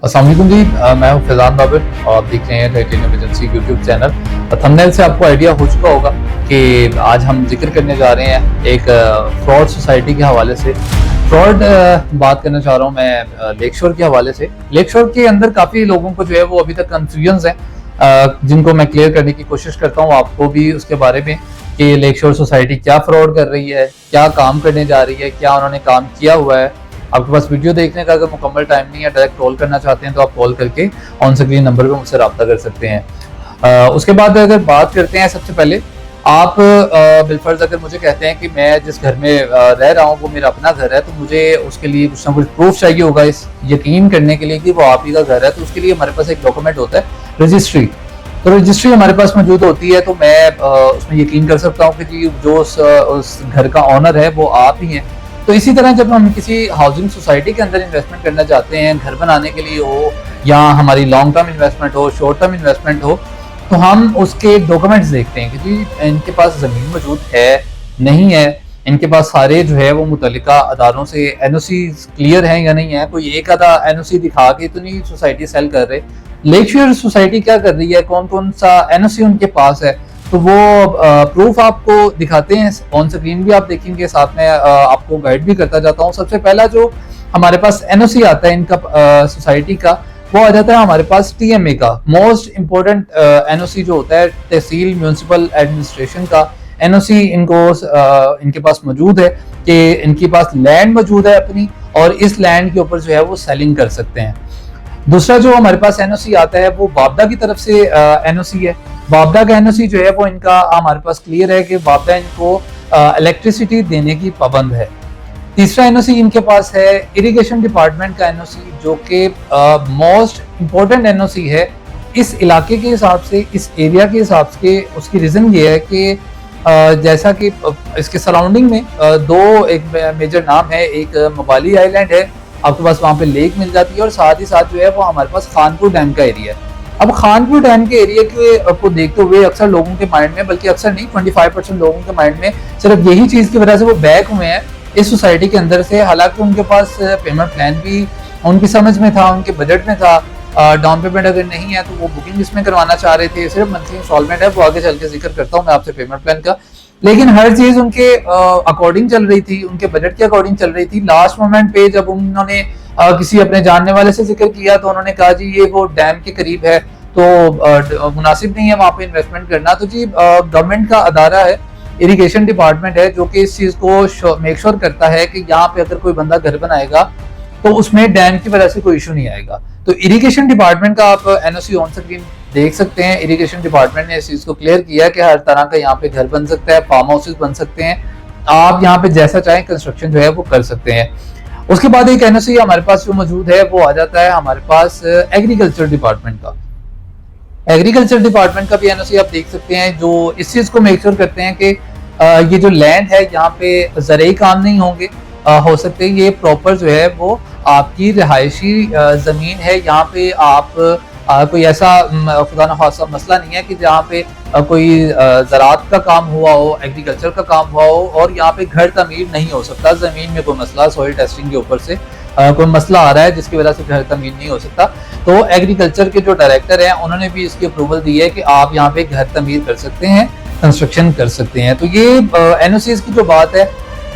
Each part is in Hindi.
अस्सलाम वालेकुम जी, मैं हूं फैजान बाबर और आप देख रहे हैं titanium agency YouTube channel. Thumbnail से आपको आइडिया हो चुका होगा कि आज हम जिक्र करने जा रहे हैं एक फ्रॉड सोसाइटी के हवाले से। फ्रॉड बात करना चाह रहा हूं मैं लेक शोर के हवाले से। लेक शोर के अंदर काफ़ी लोगों को जो है वो अभी तक कन्फ्यूजन है, जिनको मैं क्लियर करने की कोशिश करता हूँ आपको भी उसके बारे में कि लेक शोर सोसाइटी क्या फ्रॉड कर रही है, क्या काम करने जा रही है, क्या उन्होंने काम किया हुआ है। आपके पास वीडियो देखने का अगर मुकम्मल टाइम नहीं है, डायरेक्ट कॉल करना चाहते हैं तो आप कॉल करके ऑन स्क्रीन नंबर पे मुझसे रब्ता कर सकते हैं। उसके बाद अगर बात करते हैं, सबसे पहले आप बिलफर्ज अगर मुझे कहते हैं कि मैं जिस घर में रह रहा हूँ वो मेरा अपना घर है, तो मुझे उसके लिए कुछ ना कुछ प्रूफ चाहिए होगा इस यकीन करने के लिए कि वो आप ही का घर है। तो उसके लिए हमारे पास एक डॉक्यूमेंट होता है, रजिस्ट्री। तो रजिस्ट्री हमारे पास मौजूद होती है, तो मैं उसमें यकीन कर सकता हूँ कि जी जो उस घर का ऑनर है वो आप ही हैं। तो इसी तरह जब हम किसी हाउसिंग सोसाइटी के अंदर इन्वेस्टमेंट करना चाहते हैं, घर बनाने के लिए हो या हमारी लॉन्ग टर्म इन्वेस्टमेंट हो, शॉर्ट टर्म इन्वेस्टमेंट हो, तो हम उसके डॉक्यूमेंट्स देखते हैं कि जी इनके पास ज़मीन मौजूद है नहीं है, इनके पास सारे जो है वो मुतल्लिका अदारों से एनओसी क्लियर है या नहीं है। कोई एक आधा एनओसी दिखा के तो नहीं सोसाइटी सेल कर रहे। लेक शोर सोसाइटी क्या कर रही है, कौन कौन सा एनओसी उनके पास है, तो वो प्रूफ आपको दिखाते हैं। ऑन स्क्रीन भी आप देखेंगे, साथ में आपको गाइड भी करता जाता हूँ। सबसे पहला जो हमारे पास एनओसी आता है इनका सोसाइटी का, वो आ जाता है हमारे पास टीएमए का। मोस्ट इम्पोर्टेंट एनओसी जो होता है तहसील म्यूनिसिपल एडमिनिस्ट्रेशन का एनओसी इनके पास मौजूद है कि इनके पास लैंड मौजूद है अपनी, और इस लैंड के ऊपर जो है वो सेलिंग कर सकते हैं। दूसरा जो हमारे पास एनओसी आता है वो बाबदा की तरफ से एनओसी है। बाबदा का एनओसी जो है वो इनका हमारे पास क्लियर है कि बाबदा इनको इलेक्ट्रिसिटी देने की पाबंद है। तीसरा एनओसी इनके पास है इरिगेशन डिपार्टमेंट का एनओसी, जो कि मोस्ट इम्पोर्टेंट एनओसी है इस इलाके के हिसाब से, इस एरिया के हिसाब से। उसकी रीज़न ये है कि जैसा कि इसके सराउंडिंग में दो एक मेजर नाम है, एक मवाली आइलैंड है, आपके पास वहाँ पे लेक मिल जाती है, और साथ ही साथ जो है वो हमारे पास खानपुर डैम का एरिया है। अब खानपुर डैम के एरिया के को देखते हुए अक्सर लोगों के माइंड में, बल्कि अक्सर नहीं 25% लोगों के माइंड में सिर्फ यही चीज़ की वजह से वो बैक हुए हैं इस सोसाइटी के अंदर से। हालांकि उनके पास पेमेंट प्लान भी उनकी समझ में था, उनके बजट में था। डाउन पेमेंट अगर नहीं है तो वो बुकिंग इसमें करवाना चाह रहे थे, सिर्फ मंथली इंस्टॉलमेंट है, वो आगे चल के जिक्र करता हूँ मैं आपसे पेमेंट प्लान का। लेकिन हर चीज़ उनके अकॉर्डिंग चल रही थी, उनके बजट के अकॉर्डिंग चल रही थी। लास्ट मोमेंट पे जब उन्होंने किसी अपने जानने वाले से जिक्र किया तो उन्होंने कहा जी ये वो डैम के करीब है, तो मुनासिब नहीं है वहाँ पे इन्वेस्टमेंट करना। तो जी गवर्नमेंट का अदारा है, इरिगेशन डिपार्टमेंट है, जो कि इस चीज़ को मेक श्योर करता है कि यहाँ पे अगर कोई बंदा घर बनाएगा तो उसमें डैम की वजह से कोई इशू नहीं आएगा। तो इरिगेशन डिपार्टमेंट का आप एनओसी ऑन स्क्रीन देख सकते हैं। इरिगेशन डिपार्टमेंट ने इस चीज़ को क्लियर किया कि हर तरह का यहाँ पे घर बन सकता है, फार्म हाउसेस बन सकते हैं, आप यहाँ पे जैसा चाहें कंस्ट्रक्शन जो है वो कर सकते हैं। उसके बाद एक एनओसी हमारे पास जो मौजूद है वो आ जाता है हमारे पास एग्रीकल्चर डिपार्टमेंट का। एग्रीकल्चर डिपार्टमेंट का भी एनओसी आप देख सकते हैं, जो इस चीज़ को मेक श्योर करते हैं कि ये जो लैंड है यहाँ पे ज़रूरी काम नहीं होंगे, हो सकते ये प्रॉपर जो है वो आपकी रिहायशी ज़मीन है। यहाँ पे आप कोई ऐसा खुदा न खासा मसला नहीं है कि जहाँ पे कोई ज़राअत का काम हुआ हो, एग्रीकल्चर का काम हुआ हो, और यहाँ पे घर तमीर नहीं हो सकता। ज़मीन में कोई मसला, सॉइल टेस्टिंग के ऊपर से कोई मसला आ रहा है जिसकी वजह से घर तमीर नहीं हो सकता, तो एग्रीकल्चर के जो डायरेक्टर हैं उन्होंने भी इसकी अप्रूवल दी है कि आप यहाँ पे घर तमीर कर सकते हैं, कंस्ट्रक्शन कर सकते हैं। तो ये एनओसीज की जो बात है,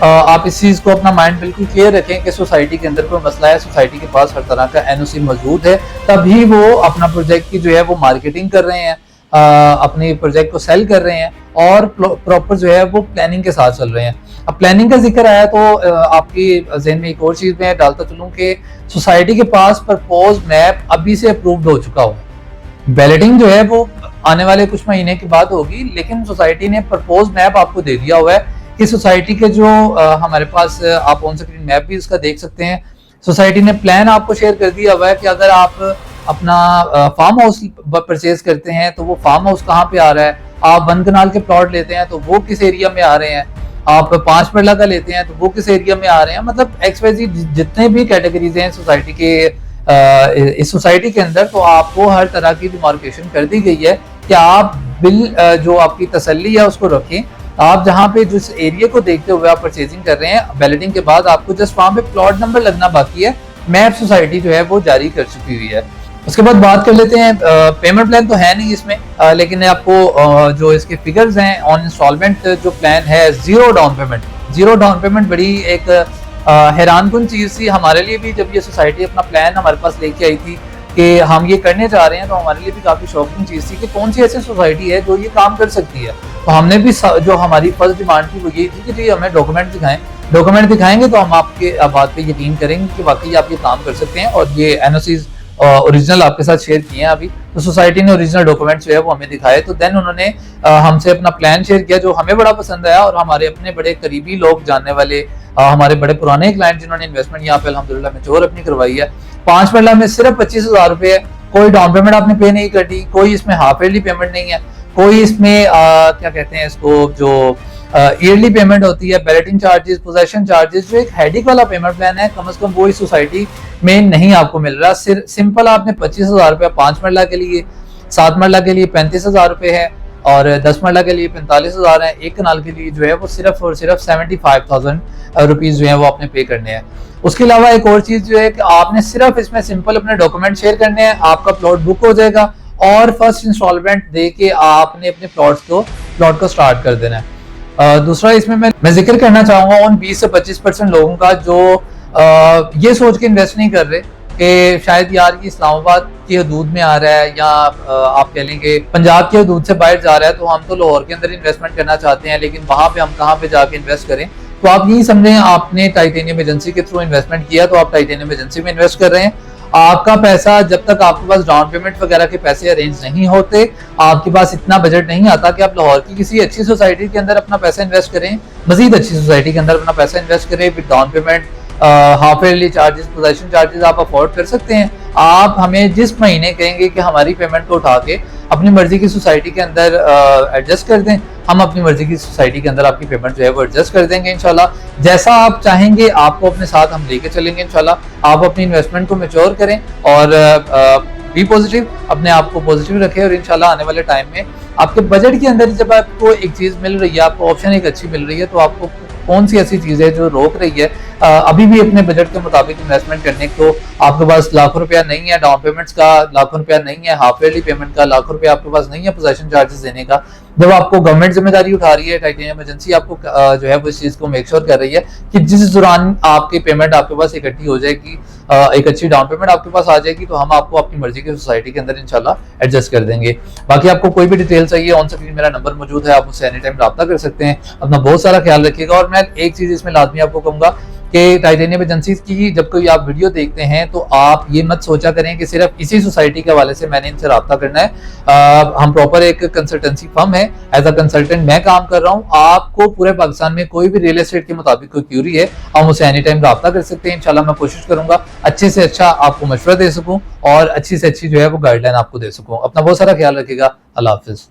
आप इस चीज़ को अपना माइंड बिल्कुल क्लियर रखें कि सोसाइटी के अंदर कोई मसला है, सोसाइटी के पास हर तरह का एनओसी मौजूद है, तभी वो अपना प्रोजेक्ट की जो है वो मार्केटिंग कर रहे हैं, अपने प्रोजेक्ट को सेल कर रहे हैं, और प्रॉपर जो है वो प्लानिंग के साथ चल रहे हैं। अब प्लानिंग का जिक्र आया तो आपकी जहन में एक और चीज़ मैं डालता चलूँ कि सोसाइटी के पास प्रपोज मैप अभी से अप्रूव्ड हो चुका हुआ है। बैलेटिंग जो है वो आने वाले कुछ महीने की बात होगी, लेकिन सोसाइटी ने प्रपोज मैप आपको दे दिया हुआ है कि सोसाइटी के जो हमारे पास आप ऑन स्क्रीन मैप भी इसका देख सकते हैं। सोसाइटी ने प्लान आपको शेयर कर दिया हुआ है कि अगर आप अपना फार्म हाउस परचेज करते हैं तो वो फार्म हाउस कहाँ पे आ रहा है, आप वन कनाल के प्लॉट लेते हैं तो वो किस एरिया में आ रहे हैं, आप 5 मरला का लेते हैं तो वो किस एरिया में आ रहे हैं। मतलब XYZ जितने भी कैटेगरीज हैं सोसाइटी के इस सोसाइटी के अंदर, तो आपको हर तरह की डिमार्केशन कर दी गई है कि आप बिल जो आपकी तसल्ली है उसको रखें। आप जहाँ पे जिस एरिया को देखते हुए आप परचेजिंग कर रहे हैं, बैलेटिंग के बाद आपको जस्ट वहाँ पे प्लॉट नंबर लगना बाकी है, मैप सोसाइटी जो है वो जारी कर चुकी हुई है। उसके बाद बात कर लेते हैं, पेमेंट प्लान तो है नहीं इसमें, लेकिन आपको जो इसके फिगर्स हैं ऑन इंस्टॉलमेंट जो प्लान है, जीरो डाउन पेमेंट बड़ी एक हैरानकुन चीज़ थी हमारे लिए भी। जब ये सोसाइटी अपना प्लान हमारे पास लेके आई थी कि हम ये करने जा रहे हैं, तो हमारे लिए भी काफ़ी शॉकिंग चीज़ थी कि कौन सी ऐसी सोसाइटी है जो ये काम कर सकती है। तो हमने भी जो हमारी फर्स्ट डिमांड थी वो ये थी कि जी हमें डॉक्यूमेंट दिखाएं, डॉक्यूमेंट दिखाएंगे तो हम आपके बात पे यकीन करेंगे कि वाकई आप ये काम कर सकते हैं। और ये एनओसीज ओरिजिनल आपके साथ शेयर किए हैं अभी, तो सोसाइटी ने ओरिजिनल डॉक्यूमेंट जो है वो हमें दिखाए। तो देन उन्होंने हमसे अपना प्लान शेयर किया जो हमें बड़ा पसंद आया, और हमारे अपने बड़े करीबी लोग, जानने वाले हमारे बड़े पुराने क्लाइंट जिन्होंने इन्वेस्टमेंट यहाँ पे अल्हम्दुलिल्लाह मैच्योर अपनी करवाई है, 5 मरला में सिर्फ 25,000 रुपए है। कोई डाउन पेमेंट आपने पे नहीं करनी, कोई इसमें हाफ ईयरली पेमेंट नहीं है, कोई इसमें क्या कहते हैं इसको, जो ईयरली पेमेंट होती है, बैलेटिंग चार्जेस, पोजेशन चार्जेस, जो एक हेडिक वाला पेमेंट प्लान है, कम से कम वो इस सोसाइटी में नहीं आपको मिल रहा। सिंपल आपने 25,000 रुपया 5 मरला के लिए, 7 मरला के लिए 35,000 रुपए है, और 10 मरला के लिए 45,000 है। एक कनाल के लिए जो है वो सिर्फ और सिर्फ 75,000 रुपीज जो है वो आपने पे करने हैं। उसके अलावा एक और चीज जो है कि आपने सिर्फ इसमें सिंपल अपने डॉक्यूमेंट शेयर करने हैं, आपका प्लॉट बुक हो जाएगा, और फर्स्ट इंस्टॉलमेंट दे के आपने अपने प्लॉट को स्टार्ट कर देना है। दूसरा इसमें मैं जिक्र करना चाहूंगा उन 20 से 25% लोगों का जो ये सोच के इन्वेस्ट नहीं कर रहे कि शायद यार ये इस्लामाबाद की हदूद में आ रहा है, या आप कह लेंगे पंजाब की हदूद से बाहर जा रहा है, तो हम तो लाहौर के अंदर इन्वेस्टमेंट करना चाहते हैं, लेकिन वहां पे हम कहाँ पे जाके इन्वेस्ट करें। तो आप यही समझें, आपने टाइटेनियम एजेंसी के थ्रू इन्वेस्टमेंट किया तो आप टाइटेनियम एजेंसी में इन्वेस्ट कर रहे हैं। आपका पैसा, जब तक आपके पास डाउन पेमेंट वगैरह के पैसे अरेंज नहीं होते, आपके पास इतना बजट नहीं आता कि आप लाहौर की किसी अच्छी सोसाइटी के अंदर अपना पैसा इन्वेस्ट करें, मजीद अच्छी सोसाइटी के अंदर अपना पैसा इन्वेस्ट करें with down payment, half yearly charges, possession charges आप अफोर्ड कर सकते हैं। आप हमें जिस महीने कहेंगे कि हमारी पेमेंट को उठा के अपनी मर्जी की सोसाइटी के अंदर एडजस्ट कर दें, हम अपनी मर्जी की सोसाइटी के अंदर आपकी पेमेंट जो है वो एडजस्ट कर देंगे इंशाल्लाह। जैसा आप चाहेंगे आपको अपने साथ हम लेके चलेंगे इंशाल्लाह। आप अपनी इन्वेस्टमेंट को मैच्योर करें और बी पॉजिटिव, अपने आप को पॉजिटिव रखें, और इंशाल्लाह आने वाले टाइम में आपके बजट के अंदर जब आपको एक चीज़ मिल रही है, आपको ऑप्शन एक अच्छी मिल रही है, तो आपको कौन सी ऐसी चीज़ है जो रोक रही है अभी भी अपने बजट के मुताबिक इन्वेस्टमेंट करने को। आपके पास लाखों रुपया नहीं है, डाउन पेमेंट्स का लाखों रुपया नहीं है, हाफ ईयरली पेमेंट का लाखों रुपया आपके पास नहीं है, पोजेशन चार्जेस देने का। जब आपको गवर्नमेंट जिम्मेदारी उठा रही है, टाइटेनियम एजेंसी आपको जो है वो इस चीज़ को मेक श्योर कर रही है कि जिस दौरान आपकी पेमेंट आपके पास इकट्ठी हो जाएगी, एक अच्छी डाउन पेमेंट आपके पास आ जाएगी, तो हम आपको अपनी मर्जी की सोसाइटी के अंदर इंशाल्लाह एडजस्ट कर देंगे। बाकी आपको कोई भी डिटेल चाहिए, ऑन स्क्रीन मेरा नंबर मौजूद है, आप उससे एनी टाइम रब्ता कर सकते हैं। अपना बहुत सारा ख्याल रखिएगा। और मैं एक चीज़ इसमें लाजमी आपको कहूँगा कि टाइटेनियम एजेंसी की जब कोई आप वीडियो देखते हैं तो आप ये मत सोचा करें कि सिर्फ इसी सोसाइटी के हवाले से मैंने इनसे रब्ता करना है। हम प्रॉपर एक कंसल्टेंसी फर्म है, एज अ कंसल्टेंट मैं काम कर रहा हूँ। आपको पूरे पाकिस्तान में कोई भी रियल एस्टेट के मुताबिक कोई क्यूरी है, हम उसे एनी टाइम रब्ता कर सकते हैं। इंशाल्लाह मैं कोशिश करूंगा अच्छे से अच्छा आपको मशवरा दे सकूं और अच्छी से अच्छी जो है वो गाइडलाइन आपको दे सकूं। अपना बहुत सारा ख्याल रखिएगा। अल्लाह हाफिज।